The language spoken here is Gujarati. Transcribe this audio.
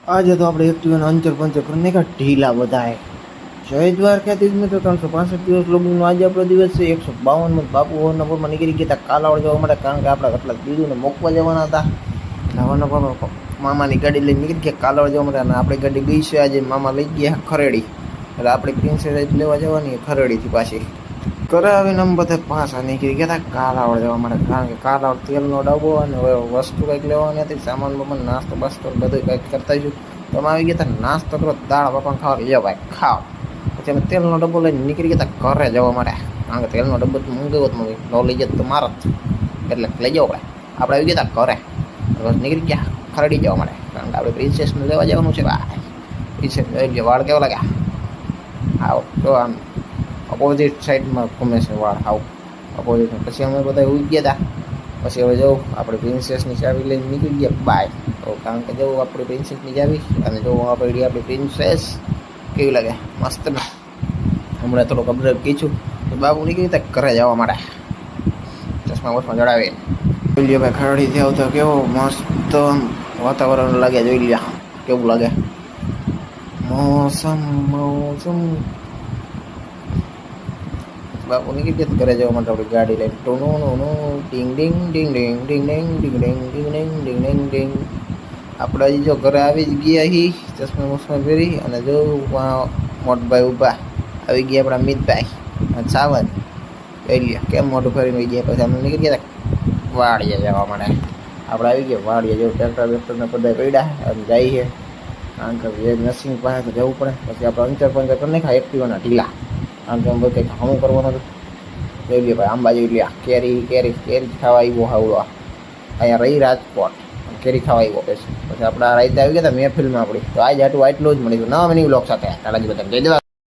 આજે તો આપણે એક્ટિવાના અંચર પંચર કરીને કાંઈ ઢીલા બધાએ જય દ્વારકાધીશ મિત્રો 365 દિવસ લોગનું આજે આપણો દિવસ છે 152 બાપુ હવરના પોરમાં નીકળી ગયા હતા કાલાવડ જવા માટે કારણ કે આપણે કેટલાક દીદુને મોકવા જવાના હતા હવરના પોરમાં મામાની ગાડી લઈને નીકળી ગયા કાલાવડ જવા માટે અને આપણી ગાડી ગઈ છે આજે મામા લઈ ગયા ખરેડી એટલે આપણે પ્રિન્સેસ લેવા જવાની ખરેડીથી પાછી ઘરે આવીને અમે બધા પાછા નીકળી ગયા હતા કાલાવડ જવા માટે કારણ કે કાલાવડ તેલનો ડબ્બો અને વસ્તુ કંઈક લેવાની હતી સામાન બામાન નાસ્તો બાસ્તો બધું કંઈક કરતા છું તો અમે આવી ગયા હતા નાસ્તો કરો દાળ બાપા ખાવા લે ભાઈ ખાવ પછી અમે તેલનો ડબ્બો લઈને નીકળી ગયા હતા ઘરે જવા માટે કારણ કે તેલનો ડબ્બો તો મંગાવ્યો જ નથી ન લઈ જતો તો મારો જ એટલે લઈ જાવ આપણે આવી ગયા હતા ઘરે બસ નીકળી ગયા ખરડી જવા માટે કારણ કે આપણે પ્રિન્સેસને લેવા જવાનું છે ભાઈ પ્રિન્સેસ વાળ કેવા લાગ્યા આવો તો આમ અપોઝિટ સાઈડમાં ગમે છે વાળ આવ અપોઝિટ પછી અમે બધા ઉઈ ગયા હતા પછી હવે જવું આપણે પ્રિન્સેસની ચાવી લઈને નીકળી ગયા બાય તો કારણ કે જવું આપણી પ્રિન્સેસની ચાવી અને જોવું આપણી પ્રિન્સેસ કેવી લાગે મસ્ત ને હમણાં થોડુંક અપડેટ કીધું તો બાબુ નીકળી ગયા ઘરે જવા માટે ચશ્મા બસમાં જડાવી જોઈ લ્યો ભાઈ ખરડીથી આવતો કેવો મસ્ત વાતાવરણ લાગે જોઈ લ્યા કેવું લાગે મોસમ બાપુ નીકળી ગયા ઘરે જવા માટે આપણી ગાડી લઈને ટોનું ટીંગ ડીંગ ડીંગ ડીંગ ડીંગ ડીંગ ડીંગ ડીંગ ડીંગ ડીંગ ડીંગ ડીંગ ડીંગ આપણે હજી જો ઘરે આવી જ ગયા હી ચશ્મા બસમાં પહેરી અને જો મોટભાઈ ઊભા આવી ગયા આપણા મિતભાઈ અને સાવન કહી લ્યા કેમ મોટું ફરીને ગયા પછી અમે નીકળી ગયા વાડીએ જવા માટે આપણે આવી ગયા વાડીએ જેવું ટ્રેક્ટર વેક્ટરને બધા પડ્યા અને જઈએ કારણ કે જે નર્સિંગ પાસે તો જવું પડે પછી આપણે અંચર પંચર કરી નાખ્યા એક્ટિવાના ઢીલા કારણ કે અમે કંઈક હમું કરવાનું હતું જોઈ લે ભાઈ આંબા જોઈ લ્યા કેરી કેરી કેરી ખાવા આવ્યો હાવડો અહીંયા રહી રાજકોટ કેરી ખાવા આવ્યો પછી આપણે આ રાઈતે આવી ગયા હતા મહેફિલમાં આપણી તો આજ આટલું આટલું જ મળ્યું નવા મિની બ્લોગ સાથે તારાજી બધા જઈ દેવા